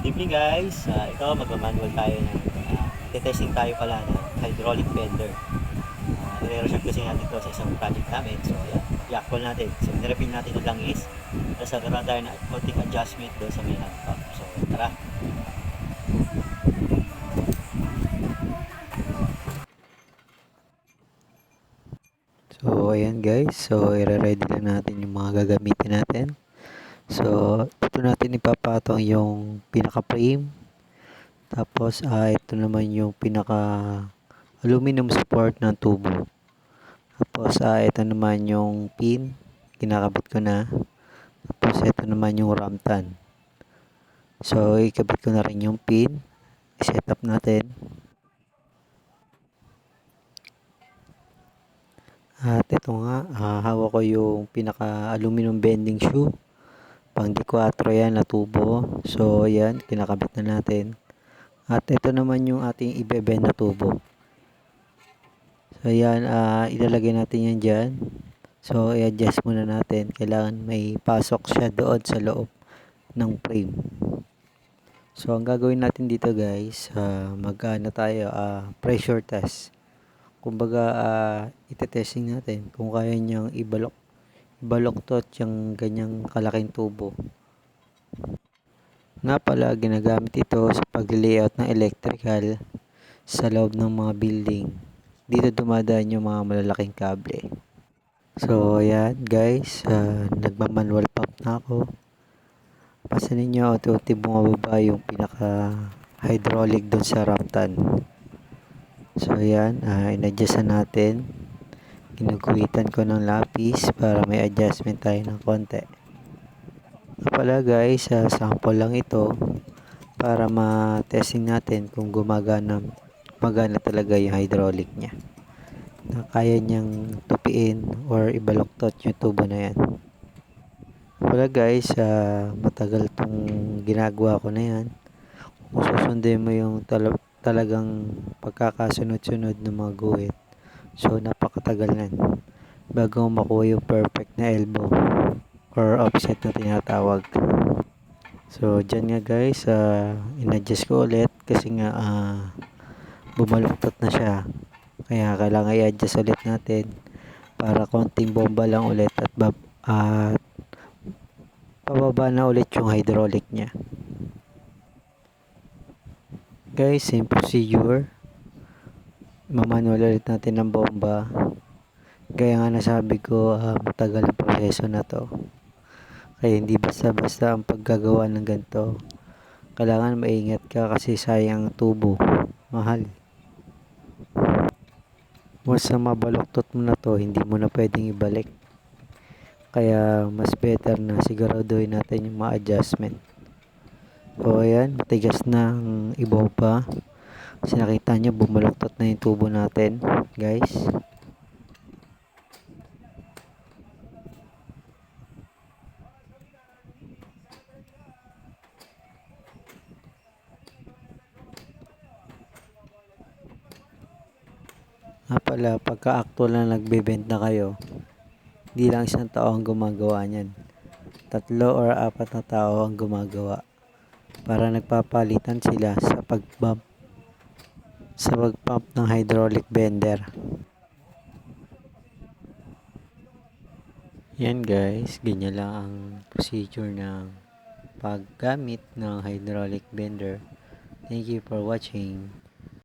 Good evening guys. Ito magmamanual tayo ng testing tayo pala ng hydraulic bender. I-reserve kasi natin ito sa isang project namin. So ayan, i-actual natin. So nirepin natin yung langis. Tapos nagkaroon tayo ng konting adjustment doon sa may hand pump. So tara. So ayan guys, so i-ready lang natin yung mga gagamitin natin. So dito natin ipapatong yung pinaka frame. Tapos ito naman yung pinaka aluminum support ng tubo. Tapos ito naman yung pin, kinakabit ko na. Tapos ito naman yung ramtan. So ikabit ko na rin yung pin, i-set up natin. At ito nga, hawak ko yung pinaka aluminum bending shoe. Pang D4 yan na tubo. So yan, kinakabit na natin. At ito naman yung ating ibebend na tubo. So yan, ilalagay natin yan dyan. So i-adjust muna natin. Kailangan may pasok siya doon sa loob ng frame. So ang gagawin natin dito guys, mag-ano tayo, pressure test. Kumbaga, itetesting natin kung kaya niyang ibaloktot yung ganyang kalaking tubo. Nga pala, ginagamit ito sa pag-layout ng electrical sa loob ng mga building. Dito dumadaan yung mga malalaking kable. So, ayan guys, nagmamanual pump na ako. Pasanin nyo, unti-unti bumababa yung pinaka hydraulic dun sa ramtan. So, ayan, in-adjust natin. Ginuguhitan ko ng lapis para may adjustment tayo ng konti. Pala guys, sample lang ito para ma-testing natin kung gumagana talaga yung hydraulic niya. Na kaya niyang tupiin or ibaloktot yung tubo na yan. Pala guys, matagal tong ginagawa ko na yan. Kung susundin mo yung talagang pagkakasunod-sunod ng mga guhit. So napakatagal nan bago makuha yung perfect na elbow or offset na tinatawag. So dyan nga guys, in-adjust ko ulit kasi nga bumaluktot na siya. Kaya kailangan i-adjust ulit natin para konting bomba lang ulit at pababa na ulit yung hydraulic niya. Guys, same procedure. Mamanual ulit natin ng bomba. Kaya nga nasabi ko, matagal ang proseso na to. Kaya hindi basta-basta ang paggagawa ng ganito. Kailangan maingat ka kasi sayang ang tubo. Mahal. Once na mabaluktot mo na to, hindi mo na pwedeng ibalik. Kaya mas better na siguraduhin natin yung mga adjustment. So ayan, matigas na ang ibomba. Kasi nakita nyo, bumaluktot na yung tubo natin, guys. Pala, pagka-actual na nagbebend na kayo, hindi lang isang tao ang gumagawa niyan. 3 or 4 na tao ang gumagawa. Para nagpapalitan sila sa pag-pump ng hydraulic bender. Yan guys, ganyan lang ang procedure ng paggamit ng hydraulic bender. Thank you for watching.